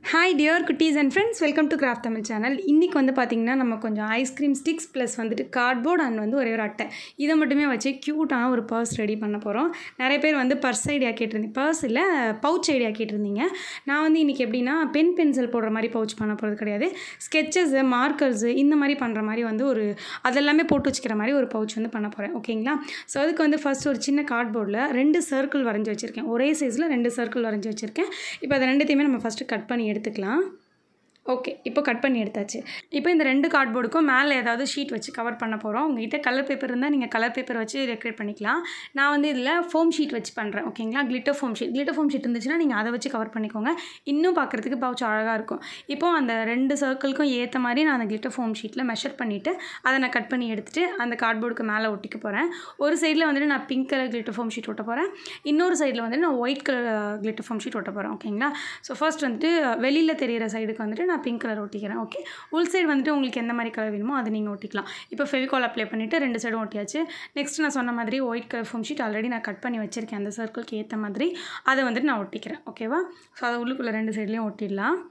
Hi dear cuties and friends, welcome to Craft Tamil channel. இன்னைக்கு வந்து பாத்தீங்கன்னா நம்ம கொஞ்சம் ஐஸ்கிரீம் ஸ்டிக்ஸ் ப்ளஸ் வந்துட்டு கார்ட்போர்ட் அண்ட் வந்து ஒரே ஒரு அட்டை இதை மட்டுமே வச்சு கியூட்டான ஒரு பர்ஸ் ரெடி பண்ண போகிறோம். நிறைய பேர் வந்து பர்ஸ் ஐடியா கேட்டிருந்தீங்க, பர்ஸ் இல்லை பவுச் ஐடியா கேட்டிருந்தீங்க. நான் வந்து இன்றைக்கி எப்படின்னா பென்சில் போடுற மாதிரி பவுச் பண்ண போகிறது கிடையாது, ஸ்கெச்சஸு மார்க்கர்ஸு இந்த மாதிரி பண்ணுற மாதிரி வந்து ஒரு அதெல்லாமே போட்டு வச்சுக்கிற மாதிரி ஒரு பவுச் வந்து பண்ண போகிறேன். ஓகேங்களா? ஸோ அதுக்கு வந்து ஃபஸ்ட் ஒரு சின்ன கார்ட்போர்டில் 2 சர்க்கிள் வரைஞ்சி வச்சுருக்கேன், ஒரே சைஸில் 2 சர்க்கிள் வரைஞ்சி வச்சுருக்கேன். இப்போ அதை ரெண்டுத்தையுமே நம்ம ஃபஸ்ட்டு கட் பண்ணி எடுத்துக்கலாம். ஓகே, இப்போ கட் பண்ணி எடுத்தாச்சு. இப்போ இந்த 2 கார்ட்போர்டுக்கும் மேலே ஏதாவது ஷீட் வச்சு கவர் பண்ண போகிறோம். உங்கள்கிட்ட கலர் பேப்பர் இருந்தால் நீங்கள் கலர் பேப்பர் வச்சு டெக்கரேட் பண்ணிக்கலாம். நான் வந்து இதில் ஃபோம் ஷீட் வச்சு பண்ணுறேன். ஓகேங்களா? கிளிட்டர் ஃபோம் ஷீட் இருந்துச்சுன்னா நீங்கள் அதை வச்சு கவர் பண்ணிக்கோங்க, இன்னும் பார்க்குறதுக்கு பவுச் அழகாக இருக்கும். இப்போது அந்த 2 சர்க்கிள்க்கும் ஏற்ற மாதிரி நான் அந்த கிளிட்டர் ஃபோம் ஷீட்டில் மெஷர் பண்ணிவிட்டு அதை நான் கட் பண்ணி எடுத்துகிட்டு அந்த கார்ட்போர்டுக்கு மேலே ஒட்டிக்க போகிறேன். ஒரு சைடில் வந்துட்டு நான் pink colour glitter foam sheet ஒட்ட போகிறேன், இன்னொரு சைடில் வந்துட்டு நான் white colour glitter foam sheet ஒட்ட போகிறேன். ஓகேங்களா? ஸோ ஃபர்ஸ்ட் வந்துட்டு வெளியில் தெரிகிற சைடுக்கு வந்துட்டு நான் பிங்க் கலர் ஒட்டிக்கிறேன். ஓகே, உள் சைடு வந்துட்டு உங்களுக்கு எந்த மாதிரி கலர் வேணுமோ அது நீங்கள் ஒட்டிக்கலாம். இப்போ ஃபெவிகால் அப்ளை பண்ணிவிட்டு 2 சைடும் ஒட்டியாச்சு. நெக்ஸ்ட் நான் சொன்ன மாதிரி white colour foam sheet already நான் கட் பண்ணி வச்சுருக்கேன், அந்த சர்க்கிளுக்கு ஏற்ற மாதிரி அதை வந்துட்டு நான் ஒட்டிக்கிறேன். ஓகேவா? ஸோ அதை உள்ளுக்குள்ளே 2 சைட்லேயும் ஒட்டிடலாம்.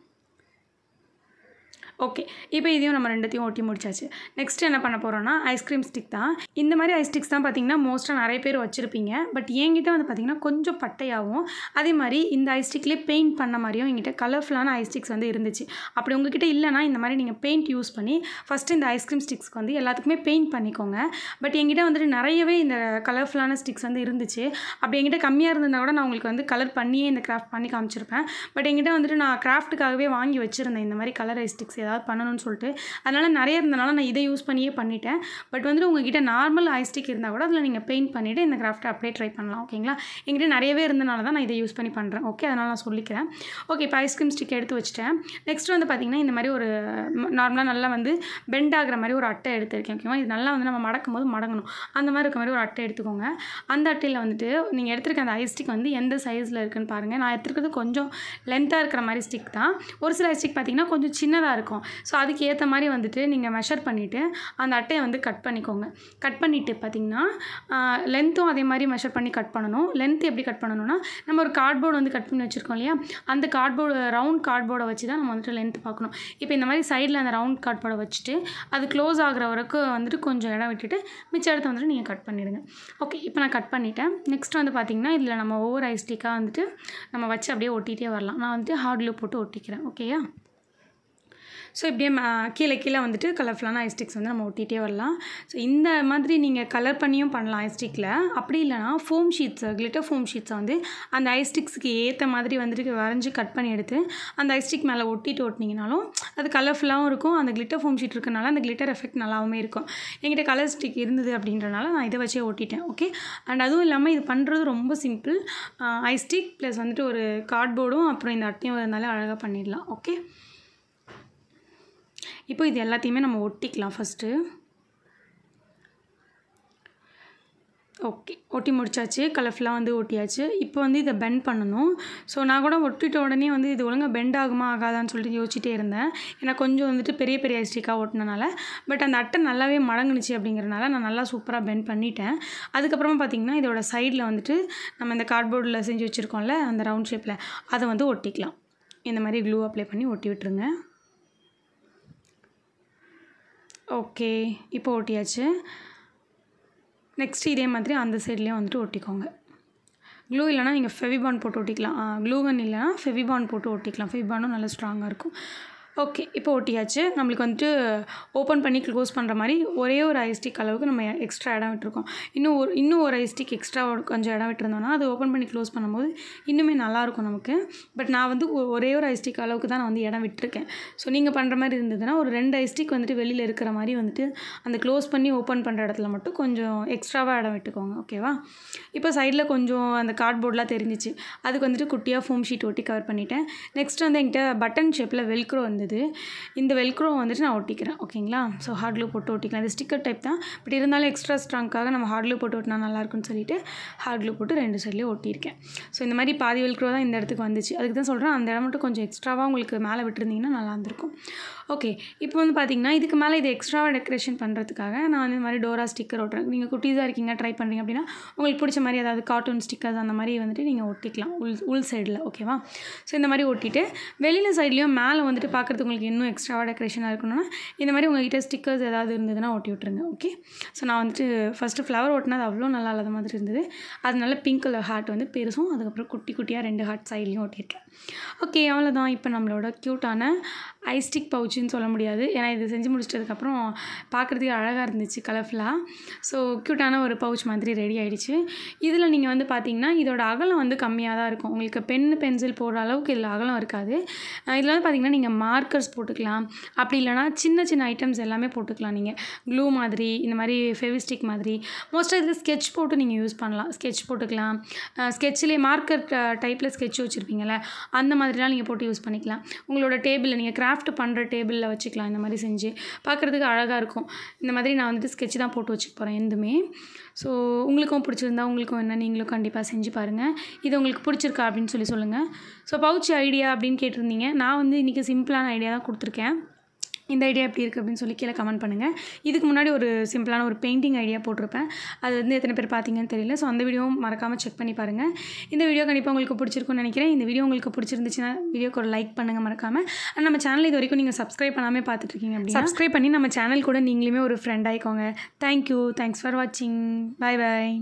ஓகே, இப்போ இதையும் நம்ம 2த்தையும் ஒட்டி முடிச்சாச்சு. நெக்ஸ்ட் என்ன பண்ண போகிறோன்னா ஐஸ்கிரீம் ஸ்டிக் தான். இந்த மாதிரி ஐஸ் ஸ்டிக்ஸ் தான் பார்த்திங்கன்னா மோஸ்ட்டாக நிறைய பேர் வச்சுருப்பீங்க. பட் என்கிட்ட வந்து பார்த்திங்கன்னா கொஞ்சம் பட்டையாகவும் அதே மாதிரி இந்த ஐஸ் ஸ்டிக்லேயே பெயிண்ட் பண்ண மாதிரியும் என்கிட்ட கலர்ஃபுல்லான ஐஸ் ஸ்டிக்ஸ் வந்து இருந்துச்சு. அப்படி உங்ககிட்ட இல்லைனா இந்த மாதிரி நீங்கள் பெயிண்ட் யூஸ் பண்ணி ஃபஸ்ட்டு இந்த ஐஸ்கிரீம் ஸ்டிக்ஸ்க்கு வந்து எல்லாத்துக்குமே பெயிண்ட் பண்ணிக்கோங்க. பட் என்கிட்ட வந்துட்டு நிறையவே இந்த கலர்ஃபுல்லான ஸ்டிக்ஸ் வந்து இருந்துச்சு. அப்படி என்கிட்ட கம்மியாக இருந்ததுனா கூட நான் உங்களுக்கு வந்து கலர் பண்ணியே இந்த கிராஃப்ட் பண்ணி காமிச்சிருப்பேன். பட் என்கிட்ட வந்துட்டு நான் கிராஃப்ட்டுக்காகவே வாங்கி வச்சுருந்தேன் இந்த மாதிரி கலர் ஐஸ் ஸ்டிக்ஸ் ஏதாவது பண்ணணும்னு சொல்லிட்டு. அதனால் நிறைய இருந்தனால நான் இதை யூஸ் பண்ணியே பண்ணிட்டேன். பட் வந்துட்டு உங்ககிட்ட நார்மல் ஐஸ் ஸ்டிக் இருந்தால் கூட அதில் நீங்கள் பெயிண்ட் பண்ணிவிட்டு இந்த கிராஃப்ட்டை அப்படியே ட்ரை பண்ணலாம். ஓகேங்களா? என்கிட்ட நிறையவே இருந்தனால தான் நான் இதை யூஸ் பண்ணி பண்ணுறேன். ஓகே, அதனால் நான் சொல்லிக்கிறேன். ஓகே, இப்போ ஐஸ்கிரீம் ஸ்டிக் எடுத்து வச்சுட்டேன். நெக்ஸ்ட் வந்து பார்த்திங்கன்னா இந்த மாதிரி ஒரு நார்மலாக நல்லா வந்து பெண்ட் ஆகிற மாதிரி ஒரு அட்டை எடுத்துருக்கேன். ஓகேவா? இது நல்லா வந்து நம்ம மடக்கும் போது மடங்கணும், அந்த மாதிரி இருக்க மாதிரி ஒரு அட்டை எடுத்துக்கோங்க. அந்த அட்டையில் வந்துட்டு நீங்கள் எடுத்துருக்க அந்த ஐஸ் ஸ்டிக் வந்து எந்த சைஸில் இருக்குதுன்னு பாருங்கள். நான் எடுத்துருக்கிறது கொஞ்சம் லென்த்தாக இருக்கிற மாதிரி ஸ்டிக் தான். ஒரு சில ஐஸ் ஸ்டிக் பார்த்திங்கன்னா கொஞ்சம் சின்னதாக இருக்கும். ஸோ அதுக்கு ஏற்ற மாதிரி வந்துட்டு நீங்கள் மெஷர் பண்ணிவிட்டு அந்த அட்டையை வந்து கட் பண்ணிக்கோங்க. கட் பண்ணிவிட்டு பார்த்திங்கன்னா லென்த்தும் அதே மாதிரி மெஷர் பண்ணி கட் பண்ணணும். லென்த் எப்படி கட் பண்ணணும்னா, நம்ம ஒரு கார்ட்போர்டு வந்து கட் பண்ணி வச்சுருக்கோம் இல்லையா, அந்த கார்ட்போர்டு ரவுண்ட் கார்ட்போர்டை வச்சு தான் நம்ம வந்துட்டு லென்த் பார்க்கணும். இப்போ இந்த மாதிரி சைடில் அந்த ரவுண்ட் கார்ட்போர்டை வச்சுட்டு அது க்ளோஸ் ஆகிற வரைக்கும் வந்துட்டு கொஞ்சம் இடம் விட்டுட்டு மிச்ச இடத்த வந்துட்டு நீங்கள் கட் பண்ணிவிடுங்க. ஓகே, இப்போ நான் கட் பண்ணிவிட்டேன். நெக்ஸ்ட் வந்து பார்த்திங்கன்னா இதில் நம்ம ஒவ்வொரு ஐஸ் ஸ்டிக்காக வந்துட்டு நம்ம வச்சு அப்படியே ஒட்டிகிட்டே வரலாம். நான் வந்துட்டு ஹார்ட் க்ளூ போட்டு ஒட்டிக்கிறேன். ஓகேயா? ஸோ இப்படியே கீழே வந்துட்டு கலர்ஃபுல்லான ஐஸ் ஸ்டிக்ஸ் வந்து நம்ம ஒட்டிகிட்டே வரலாம். ஸோ இந்த மாதிரி நீங்கள் கலர் பண்ணியும் பண்ணலாம் ஐஸ் ஸ்டிக்கில். அப்படி இல்லைனா ஃபோம் ஷீட்ஸு, கிளிட்டர் ஃபோம் ஷீட்ஸை வந்து அந்த ஐஸ் ஸ்டிக்ஸுக்கு ஏற்ற மாதிரி வந்துட்டு வரைஞ்சி கட் பண்ணி எடுத்து அந்த ஐஸ் ஸ்டிக் மேலே ஒட்டினீங்கனாலும் அது கலர்ஃபுல்லாகவும் இருக்கும். அந்த கிளிட்டர் ஃபோம் ஷீட் இருக்கனால அந்த கிளிட்டர் எஃபெக்ட் நல்லாவுமே இருக்கும். என்கிட்ட கலர் ஸ்டிக் இருந்தது அப்படின்றனால நான் இதை வச்சே ஒட்டிட்டேன். ஓகே, அண்ட் அதுவும் இல்லாமல் இது பண்ணுறது ரொம்ப சிம்பிள். ஐஸ் ஸ்டிக் ப்ளஸ் வந்துட்டு ஒரு கார்ட்போர்டும் அப்புறம் இந்த அட்டையும் இருந்தாலே அழகாக பண்ணிடலாம். ஓகே, இப்போ இது எல்லாத்தையுமே நம்ம ஒட்டிக்கலாம் ஃபஸ்ட்டு. ஓகே, ஒட்டி முடிச்சாச்சு, கலர்ஃபுல்லாக வந்து ஒட்டியாச்சு. இப்போ வந்து இதை பெண்ட் பண்ணணும். ஸோ நான் கூட ஒட்டிட்ட உடனே வந்து இது ஒழுங்காக பெண்ட் ஆகுமா ஆகாதான்னு சொல்லிட்டு யோசிச்சிட்டே இருந்தேன். ஏன்னா கொஞ்சம் வந்துட்டு பெரிய பெரிய ஐஸ்டிக்காக ஒட்டினனால. பட் அந்த அட்டை நல்லாவே மடங்குனுச்சு அப்படிங்கிறனால நான் நல்லா சூப்பராக பெண்ட் பண்ணிட்டேன். அதுக்கப்புறமா பார்த்திங்கன்னா இதோட சைடில் வந்துட்டு நம்ம இந்த கார்ட்போர்டில் செஞ்சு வச்சுருக்கோம்ல அந்த ரவுண்ட் ஷேப்பில் அதை வந்து ஒட்டிக்கலாம். இந்த மாதிரி க்ளூ அப்ளை பண்ணி ஒட்டி விட்டுருங்க. ஓகே, இப்போ ஒட்டியாச்சு. நெக்ஸ்ட் இதே மாதிரி அந்த சைட்லேயும் வந்துட்டு ஒட்டிக்கோங்க. க்ளூ இல்லைனா நீங்கள் ஃபெவிபாண்ட் போட்டு ஒட்டிக்கலாம். க்ளூகன் இல்லைனா ஃபெவிபாண்ட் போட்டு ஒட்டிக்கலாம். ஃபெவிபாண்டும் நல்லா ஸ்ட்ராங்காக இருக்கும். ஓகே, இப்போ ஒட்டியாச்சு. நம்மளுக்கு வந்துட்டு ஓப்பன் பண்ணி க்ளோஸ் பண்ணுற மாதிரி ஒரே ஒரு ஐஸ் ஸ்டிக் அளவுக்கு நம்ம எக்ஸ்ட்ரா இடம் விட்டுருக்கோம். இன்னும் ஒரு ஐஸ் ஸ்டிக் எக்ஸ்ட்ரா கொஞ்சம் இடம் விட்டுருந்தோன்னா அது ஓப்பன் பண்ணி க்ளோஸ் பண்ணும்போது இன்னுமே நல்லாயிருக்கும் நமக்கு. பட் நான் வந்து ஒரே ஒரு ஐஸ் ஸ்டிக் அளவுக்கு தான் நான் வந்து இடம் விட்டுருக்கேன். ஸோ நீங்கள் பண்ணுற மாதிரி இருந்ததுன்னா ஒரு 2 ஐஸ் ஸ்டிக் வந்துட்டு வெளியில் இருக்கிற மாதிரி வந்துட்டு அந்த க்ளோஸ் பண்ணி ஓப்பன் பண்ணுற இடத்துல மட்டும் கொஞ்சம் எக்ஸ்ட்ராவாக இடம் விட்டுக்கோங்க. ஓகேவா? இப்போ சைடில் கொஞ்சம் அந்த கார்ட்போர்டெலாம் தெரிஞ்சிச்சு, அதுக்கு வந்துட்டு குட்டியாக ஃபோம் ஷீட் ஒட்டி கவர் பண்ணிவிட்டேன். நெக்ஸ்ட் வந்து என்கிட்ட பட்டன் ஷேப்பில் வெல்க்ரோ இருந்துச்சு. இருந்தது. இந்த வெல்க்ரோ வந்துட்டு நான் ஒட்டிக்கிறேன். ஓகேங்களா? ஸோ ஹாட் க்ளூ போட்டு ஒட்டிக்கலாம். இது ஸ்டிக்கர் டைப் தான். பட் இருந்தாலும் எக்ஸ்ட்ரா ஸ்ட்ராங்காக நம்ம ஹாட் க்ளூ போட்டு ஒட்டினா நல்லாயிருக்குன்னு சொல்லிட்டு ஹாட் க்ளூ போட்டு 2 சைட்லேயும் ஒட்டியிருக்கேன். ஸோ இந்த மாதிரி பாதி வெல்க்ரோ தான் இந்த இடத்துக்கு வந்துச்சு. அதுக்கு தான் சொல்கிறேன், அந்த இடம் மட்டும் கொஞ்சம் எக்ஸ்ட்ராவாக உங்களுக்கு மேலே விட்டுருந்தீங்கன்னா நல்லா இருந்திருக்கும். ஓகே, இப்போ வந்து பார்த்திங்கன்னா இதுக்கு மேலே இது எக்ஸ்ட்ராவாக டெக்கரேஷன் பண்ணுறதுக்காக நான் வந்து இந்த மாதிரி டோரா ஸ்டிக்கர் ஒட்டுறேன். நீங்கள் குட்டீஸாக இருக்கீங்க, ட்ரை பண்ணுறீங்க அப்படின்னா உங்களுக்கு பிடிச்ச மாதிரி அதாவது கார்ட்டூன் ஸ்டிக்கர்ஸ் அந்த மாதிரி வந்துட்டு நீங்கள் ஒட்டிக்கலாம் உள் சைடில். ஓகேவா? ஸோ இந்த மாதிரி ஒட்டிட்டு வெளியில் சைட்லேயும் மேலே வந்துட்டு பார்க்குறதுக்கு உங்களுக்கு இன்னும் எக்ஸ்ட்ராவாக டெக்கரேஷனாக இருக்கணும்னா இந்த மாதிரி உங்கள்கிட்ட ஸ்டிக்கர்ஸ் ஏதாவது இருந்ததுன்னா ஒட்டி விட்ருங்க. ஓகே, ஸோ நான் வந்துட்டு ஃபஸ்ட்டு ஃப்ளவர் ஒட்டினது அவ்வளோ நல்லா இல்லாத மாதிரி இருந்தது. அதனால பிங்க் கலர் ஹார்ட் வந்து பெருசும் அதுக்கப்புறம் குட்டி குட்டியாக 2 ஹார்ட் சைட்லேயும் ஒட்டியிருக்கேன். ஓகே, அவ்வளோதான். இப்போ நம்மளோட க்யூட்டான ஐஸ்டிக் பவுச்சுன்னு சொல்ல முடியாது, ஏன்னா இது செஞ்சு முடிச்சிட்டதுக்கப்புறம் பார்க்குறதுக்கு அழகாக இருந்துச்சு கலர்ஃபுல்லாக. ஸோ க்யூட்டான ஒரு பவுச் மாதிரி ரெடி ஆகிடுச்சு. இதில் நீங்கள் வந்து பார்த்தீங்கன்னா இதோட அகலம் வந்து கம்மியாக தான் இருக்கும். உங்களுக்கு பென்சில் போடுற அளவுக்கு இதில் அகலம் இருக்காது. இதில் வந்து பார்த்திங்கன்னா நீங்கள் மார்க்கர்ஸ் போட்டுக்கலாம், அப்படி இல்லைனா சின்ன சின்ன ஐட்டம்ஸ் எல்லாமே போட்டுக்கலாம். நீங்கள் க்ளூ மாதிரி இந்த மாதிரி ஃபெவிஸ்டிக் மாதிரி மோஸ்ட்டாக இதில் ஸ்கெட்ச் போட்டு நீங்கள் யூஸ் பண்ணலாம். ஸ்கெட்ச் போட்டுக்கலாம். ஸ்கெட்சிலே மார்க்கர் டைப்பில் ஸ்கெட்ச் வச்சுருப்பீங்களே அந்த மாதிரிலாம் நீங்கள் போட்டு யூஸ் பண்ணிக்கலாம். உங்களோட டேபிளில் நீங்கள் கிராஃப்ட் பண்ணுற டேபிளில் வச்சுக்கலாம். இந்த மாதிரி செஞ்சு பார்க்குறதுக்கு அழகாக இருக்கும். இந்த மாதிரி நான் வந்துட்டு ஸ்கெட்ச் தான் போட்டு வச்சுக்க போகிறேன் எதுவுமே. ஸோ உங்களுக்கும் பிடிச்சிருந்தா உங்களுக்கும் என்ன நீங்களும் கண்டிப்பாக செஞ்சு பாருங்கள். இது உங்களுக்கு பிடிச்சிருக்கா அப்படின்னு சொல்லுங்கள். ஸோ பவுச் ஐடியா அப்படின்னு கேட்டிருந்தீங்க. நான் வந்து இன்றைக்கி சிம்பிளான ஐடியா தான் கொடுத்துருக்கேன். இந்த ஐடியா எப்படி இருக்குது அப்படின்னு சொல்லி கீழே கமெண்ட் பண்ணுங்கள். இதுக்கு முன்னாடி ஒரு சிம்பிளான ஒரு பெயிண்டிங் ஐடியா போட்டிருப்பேன். அது வந்து எத்தனை பேர் பார்த்தீங்கன்னு தெரியல. ஸோ அந்த வீடியோவும் மறக்காமல் செக் பண்ணி பாருங்கள். இந்த வீடியோ கண்டிப்பாக உங்களுக்கு பிடிச்சிருக்குன்னு நினைக்கிறேன். இந்த வீடியோ உங்களுக்கு பிடிச்சிருந்துச்சுன்னா வீடியோக்கு ஒரு லைக் பண்ணுங்கள் மறக்காமல். அண்ட் நம்ம சேனல் இது வரைக்கும் நீங்கள் சப்ஸ்கிரைப் பண்ணாமல் பார்த்துட்ருக்கீங்க அப்படின்னா சப்ஸ்கிரைப் பண்ணி நம்ம சேனல் கூட நீங்களுமே ஒரு ஃப்ரெண்ட் ஆகிக்கோங்க. தேங்க்யூ. தேங்க்ஸ் ஃபார் வாட்சிங். பாய் பாய்.